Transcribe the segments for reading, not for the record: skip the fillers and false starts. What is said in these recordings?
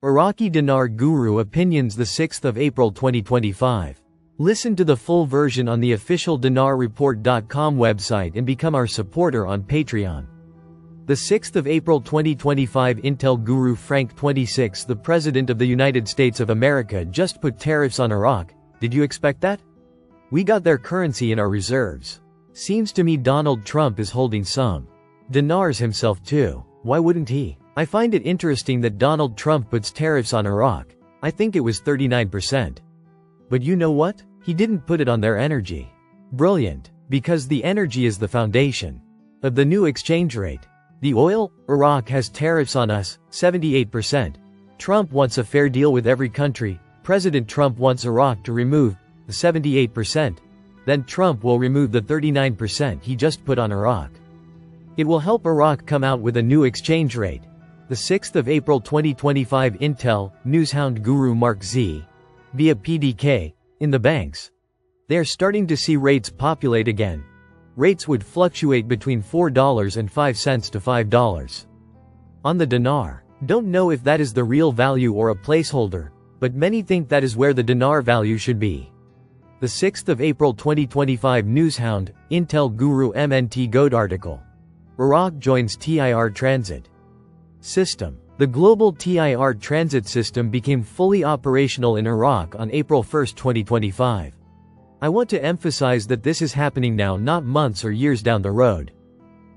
Iraqi Dinar Guru Opinions, the 6th of April 2025. Listen to the full version on the official dinarreport.com website and become our supporter on Patreon. The 6th of April 2025. Intel Guru Frank 26. The President of the United States of America just put tariffs on Iraq. Did you expect that? We got their currency in our reserves. Seems to me Donald Trump is holding some dinars himself too. Why wouldn't he? I find it interesting that Donald Trump puts tariffs on Iraq. I think it was 39%. But you know what? He didn't put it on their energy. Brilliant. Because the energy is the foundation of the new exchange rate. The oil, Iraq has tariffs on us, 78%. Trump wants a fair deal with every country. President Trump wants Iraq to remove the 78%. Then Trump will remove the 39% he just put on Iraq. It will help Iraq come out with a new exchange rate. The 6th of April 2025. Intel, Newshound Guru Mark Z. Via PDK, in the banks. They are starting to see rates populate again. Rates would fluctuate between $4.05 to $5. On the dinar. Don't know if that is the real value or a placeholder, but many think that is where the dinar value should be. The 6th of April 2025. Newshound, Intel Guru MNT Goat article. Iraq joins TIR transit system. The global TIR transit system became fully operational in Iraq on April 1, 2025. I want to emphasize that this is happening now, not months or years down the road.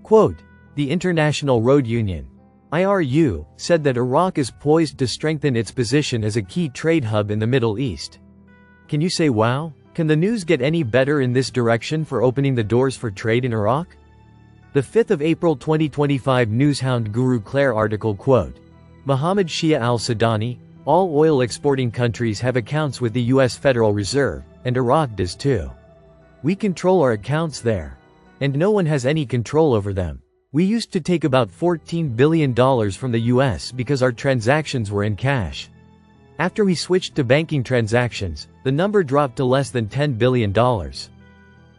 Quote, the International Road Union, IRU, said that Iraq is poised to strengthen its position as a key trade hub in the Middle East. Can you say wow? Can the news get any better in this direction for opening the doors for trade in Iraq? The 5th of April 2025. Newshound Guru Claire article. Quote, Mohammed Shia al-Sudani, all oil exporting countries have accounts with the U.S. Federal Reserve, and Iraq does too. We control our accounts there. And no one has any control over them. We used to take about $14 billion from the U.S. because our transactions were in cash. After we switched to banking transactions, the number dropped to less than $10 billion.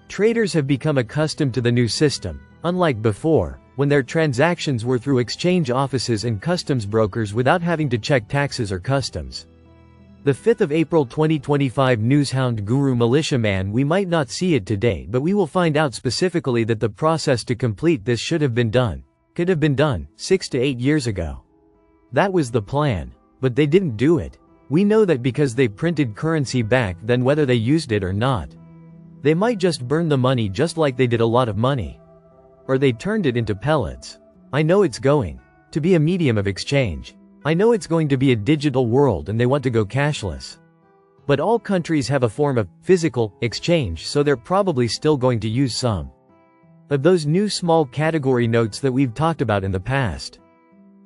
Traders have become accustomed to the new system, unlike before, when their transactions were through exchange offices and customs brokers without having to check taxes or customs. The 5th of April 2025. Newshound Guru Militiaman. We might not see it today, but we will find out specifically that the process to complete this could have been done 6 to 8 years ago. That was the plan. But they didn't do it. We know that because they printed currency back then, whether they used it or not. They might just burn the money just like they did a lot of money. Or they turned it into pellets. I know it's going to be a medium of exchange. I know it's going to be a digital world and they want to go cashless. But all countries have a form of physical exchange, so they're probably still going to use some of those new small category notes that we've talked about in the past.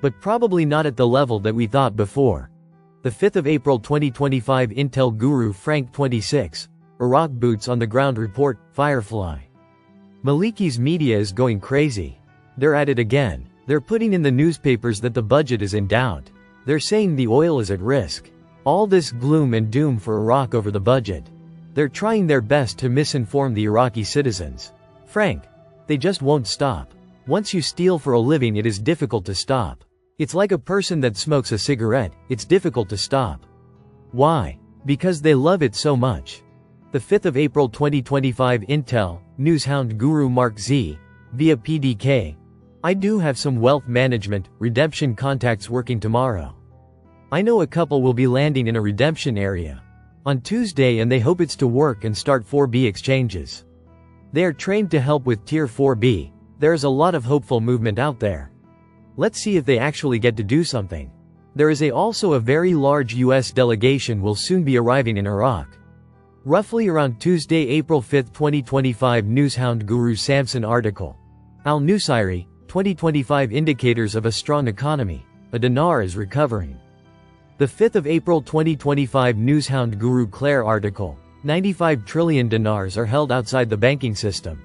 But probably not at the level that we thought before. The 5th of April 2025. Intel Guru Frank 26. Iraq boots on the ground report, Firefly. Maliki's media is going crazy. They're at it again. They're putting in the newspapers that the budget is in doubt. They're saying the oil is at risk. All this gloom and doom for Iraq over the budget. They're trying their best to misinform the Iraqi citizens. Frank, they just won't stop. Once you steal for a living, it is difficult to stop. It's like a person that smokes a cigarette, it's difficult to stop. Why? Because they love it so much. The 5th of April 2025. Intel, Newshound Guru Mark Z. Via PDK. I do have some wealth management, redemption contacts working tomorrow. I know a couple will be landing in a redemption area on Tuesday, and they hope it's to work and start 4B exchanges. They are trained to help with Tier 4B. There is a lot of hopeful movement out there. Let's see if they actually get to do something. There is also a very large US delegation will soon be arriving in Iraq. Roughly around Tuesday, April 5, 2025. Newshound Guru Samson article. Al-Nusayri, 2025 indicators of a strong economy. A dinar is recovering. The 5th of April 2025. Newshound Guru Claire article. 95 trillion dinars are held outside the banking system.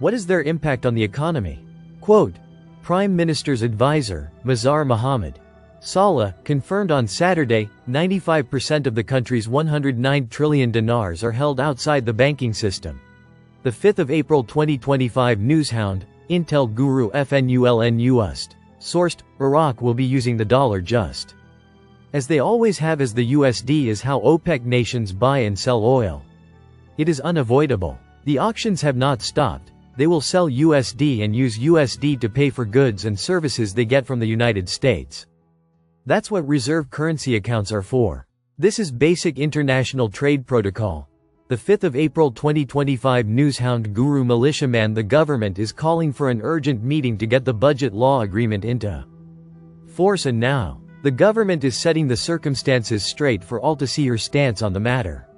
What is their impact on the economy? Quote, Prime Minister's advisor, Mazhar Mohammed Saleh, confirmed on Saturday, 95% of the country's 109 trillion dinars are held outside the banking system. The 5th of April 2025. Newshound, Intel Guru FNULNUST. Sourced, Iraq will be using the dollar just as they always have, as the USD is how OPEC nations buy and sell oil. It is unavoidable. The auctions have not stopped. They will sell USD and use USD to pay for goods and services they get from the United States. That's what reserve currency accounts are for. This is basic international trade protocol. The 5th of April 2025 Newshound Guru Militiaman. The government is calling for an urgent meeting to get the budget law agreement into force, and now the government is setting the circumstances straight for all to see your stance on the matter.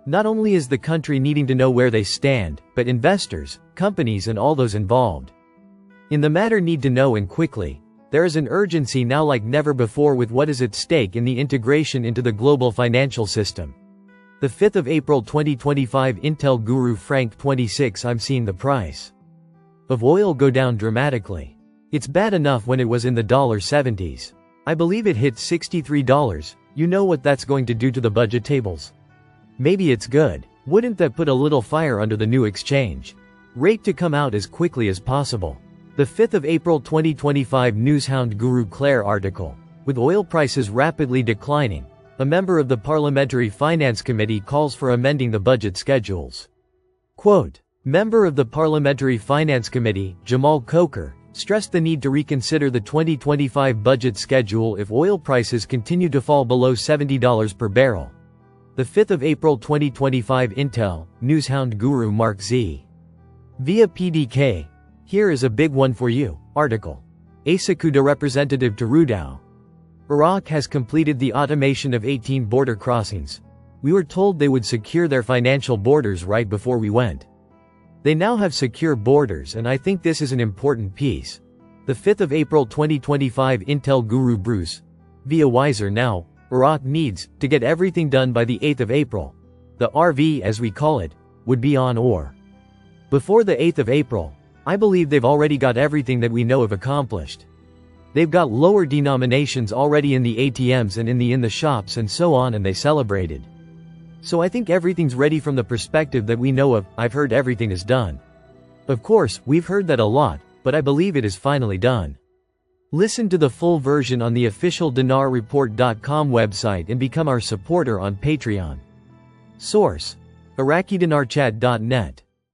Not only is the country needing to know where they stand, but investors, companies and all those involved in the matter need to know, and quickly. There is an urgency now like never before with what is at stake in the integration into the global financial system. The 5th of April 2025 Intel Guru Frank 26. I'm seeing the price of oil go down dramatically. It's bad enough when it was in the $70s. I believe it hit $63. You know what that's going to do to the budget tables? Maybe it's good. Wouldn't that put a little fire under the new exchange rate to come out as quickly as possible? The 5th of April 2025 Newshound Guru Claire article. With oil prices rapidly declining, a member of the Parliamentary Finance Committee calls for amending the budget schedules. Quote, member of the Parliamentary Finance Committee, Jamal Coker, stressed the need to reconsider the 2025 budget schedule if oil prices continue to fall below $70 per barrel. The 5th of April 2025 Intel, Newshound Guru Mark Z. Via PDK. Here is a big one for you. Article. Asakuda Representative to Rudao. Iraq has completed the automation of 18 border crossings. We were told they would secure their financial borders right before we went. They now have secure borders, and I think this is an important piece. The 5th of April 2025 Intel Guru Bruce. Via Wiser Now. Iraq needs to get everything done by the 8th of April. The RV, as we call it, would be on or before the 8th of April. I believe they've already got everything that we know of accomplished. They've got lower denominations already in the ATMs and in the shops and so on, and they celebrated. So I think everything's ready from the perspective that we know of. I've heard everything is done. Of course, we've heard that a lot, but I believe it is finally done. Listen to the full version on the official dinarreport.com website and become our supporter on Patreon. Source: IraqiDinarChat.net.